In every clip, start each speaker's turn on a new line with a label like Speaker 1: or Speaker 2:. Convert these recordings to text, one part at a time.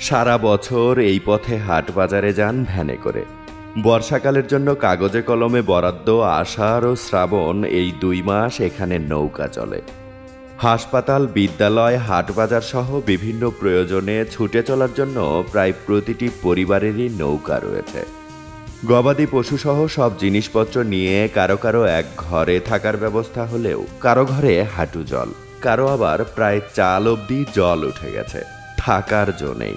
Speaker 1: সারা বছর এই পথে হাট বাজারে যান ভ্যানে করে। বর্ষাকালের জন্য কাগজে কলমে বরাদ্দ আষাঢ় ও শ্রাবণ, এই 2 মাস এখানে নৌকা চলে। হাসপাতাল, বিদ্যালয়, হাট বাজার সহ বিভিন্ন প্রয়োজনে ছুটে চলার জন্য প্রায় প্রতিটি পরিবারেরই নৌকা রয়েছে। গবাদি পশুসহ সব জিনিসপত্র নিয়ে কারো কারো এক ঘরে থাকার ব্যবস্থা হলেও কারো ঘরে হাঁটু জল, কারো আবার প্রায় চাল অবধি জল উঠে গেছে, থাকার জো নেই।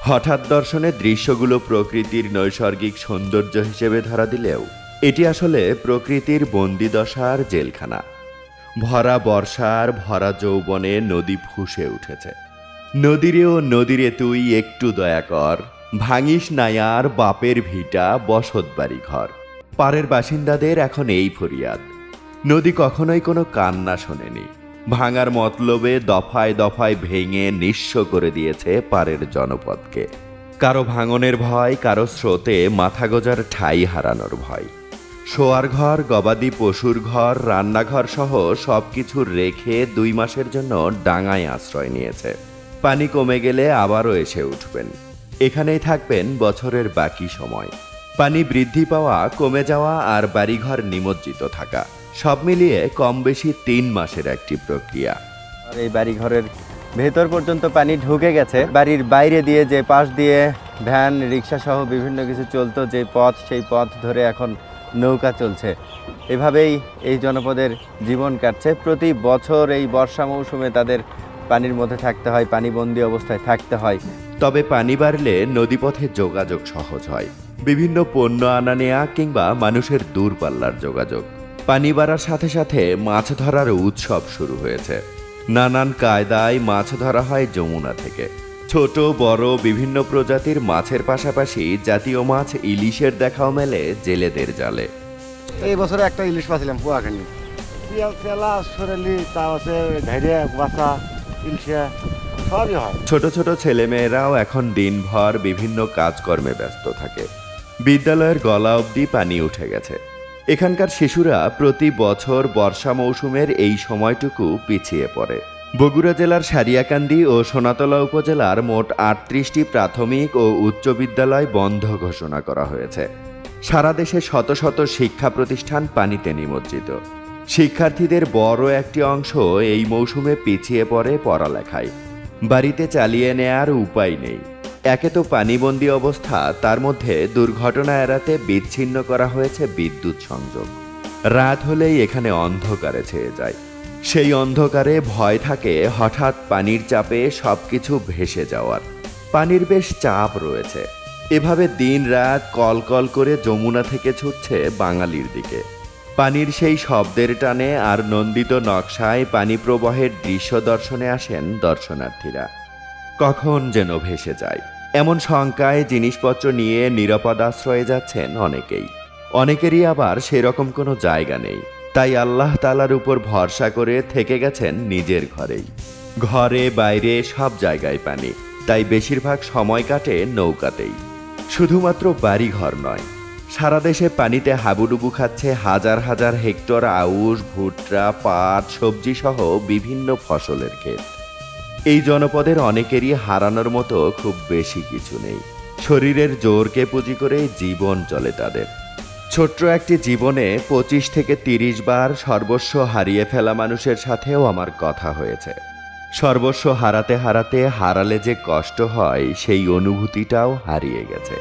Speaker 1: হঠাৎ দর্শনে দৃশ্যগুলো প্রকৃতির নৈসর্গিক সৌন্দর্য হিসেবে ধরা দিলেও এটি আসলে প্রকৃতির বন্দিদশার জেলখানা। ভরা বর্ষার ভরা যৌবনে নদী ফুঁসে উঠেছে। নদীরে তুই একটু দয়া কর, ভাঙিস নাই আর বাপের ভিটা বসত বাড়ি ঘর। পাড়ের বাসিন্দাদের এখন এই ফরিয়াদ। নদী কখনোই কোনো কান্না শোনেনি। ভাঙার মতলবে দফায় দফায় ভেঙে নিঃস্ব করে দিয়েছে পাড়ের জনপদকে। কারো ভাঙনের ভয়, কারো স্রোতে মাথা গোজার ঠাঁই হারানোর ভয়। শোয়ার ঘর, গবাদি পশুর ঘর, রান্নাঘর সহ সবকিছু রেখে 2 মাসের জন্য ডাঙায় আশ্রয় নিয়েছে। পানি কমে গেলে আবারও এসে উঠবেন। এখানেই থাকবেন বছরের বাকি সময়। পানি বৃদ্ধি পাওয়া, কমে যাওয়া আর বাড়িঘর নিমজ্জিত থাকা, সব মিলিয়ে কম বেশি 3 মাসের একটি প্রক্রিয়া।
Speaker 2: আর এই বাড়িঘরের ভেতর পর্যন্ত পানি ঢুকে গেছে। বাড়ির বাইরে দিয়ে যে পাশ দিয়ে ভ্যান, রিক্সা সহ বিভিন্ন কিছু চলতো, যে পথ, সেই পথ ধরে এখন নৌকা চলছে। এভাবেই এই জনপদের জীবন কাটছে। প্রতি বছর এই বর্ষা মৌসুমে তাদের পানির মধ্যে থাকতে হয়, পানিবন্দী অবস্থায় থাকতে হয়।
Speaker 1: তবে পানি বাড়লে নদীপথে যোগাযোগ সহজ হয়। বিভিন্ন পণ্য আনা নেয়া কিংবা মানুষের দূরপাল্লার যোগাযোগ। পানি বাড়ার সাথে সাথে মাছ ধরার উৎসব শুরু হয়েছে। নানান কায়দায় মাছ ধরা হয় যমুনা থেকে। ছোট বড় বিভিন্ন প্রজাতির মাছের পাশাপাশি জাতীয় মাছ ইলিশের দেখাও মেলে জেলেদের জালে।
Speaker 3: এই বছরে একটা ইলিশ পাচ্ছিলাম পোয়াখানি, তেলা, সরেলি, তাও আছে ঘাইরিয়া, বাসা, ইলিশা সবই হয়।
Speaker 1: ছোট ছোট ছেলেমেয়েরাও এখন দিনভর বিভিন্ন কাজকর্মে ব্যস্ত থাকে। বিদ্যালয়ের গলা অবধি পানি উঠে গেছে। এখানকার শিশুরা প্রতি বছর বর্ষা মৌসুমের এই সময়টুকু পিছিয়ে পড়ে। বগুড়া জেলার সারিয়াকান্দি ও সোনাতলা উপজেলার মোট 38টি প্রাথমিক ও উচ্চ বিদ্যালয় বন্ধ ঘোষণা করা হয়েছে। সারা দেশে শত শত শিক্ষা প্রতিষ্ঠান পানিতে নিমজ্জিত। শিক্ষার্থীদের বড় একটি অংশ এই মৌসুমে পিছিয়ে পড়ে পড়ালেখায়। বাড়িতে চালিয়ে নেয়ার উপায় নেই। একে তো পানিবন্দী অবস্থা, তার মধ্যে দুর্ঘটনা এড়াতে বিচ্ছিন্ন করা হয়েছে বিদ্যুৎ সংযোগ। রাত হলেই এখানে অন্ধকারে ছেয়ে যায়। সেই অন্ধকারে ভয় থাকে হঠাৎ পানির চাপে সবকিছু ভেসে যাওয়ার। পানির বেশ চাপ রয়েছে। এভাবে দিন রাত কল কল করে যমুনা থেকে ছুটছে বাঙালির দিকে। পানির সেই শব্দের টানে আর নন্দিত নকশায় পানি প্রবাহের দৃশ্য দর্শনে আসেন দর্শনার্থীরা। কখন যেন ভেসে যায় এমন শঙ্কায় জিনিসপত্র নিয়ে নিরাপদ আশ্রয়ে যাচ্ছেন অনেকেই। অনেকেরই আবার সেরকম কোনো জায়গা নেই, তাই আল্লাহ তাআলার উপর ভরসা করে থেকে গেছেন নিজের ঘরেই। ঘরে বাইরে সব জায়গায় পানি, তাই বেশিরভাগ সময় কাটে নৌকাতেই। শুধুমাত্র বাড়িঘর নয়, সারা দেশে পানিতে হাবুডুবু খাচ্ছে হাজার হাজার হেক্টর আউশ, ভুট্টা, পাট, সবজি সহ বিভিন্ন ফসলের ক্ষেত। এই জনপদের অনেকেরই হারানোর মতো খুব বেশি কিছু নেই। শরীরের জোরকে পুঁজি করেই জীবন চলে তাদের। ছোট্ট একটি জীবনে 25 থেকে 30 বার সর্বস্ব হারিয়ে ফেলা মানুষের সাথেও আমার কথা হয়েছে। সর্বস্ব হারাতে হারাতে হারালে যে কষ্ট হয়, সেই অনুভূতিটাও হারিয়ে গেছে।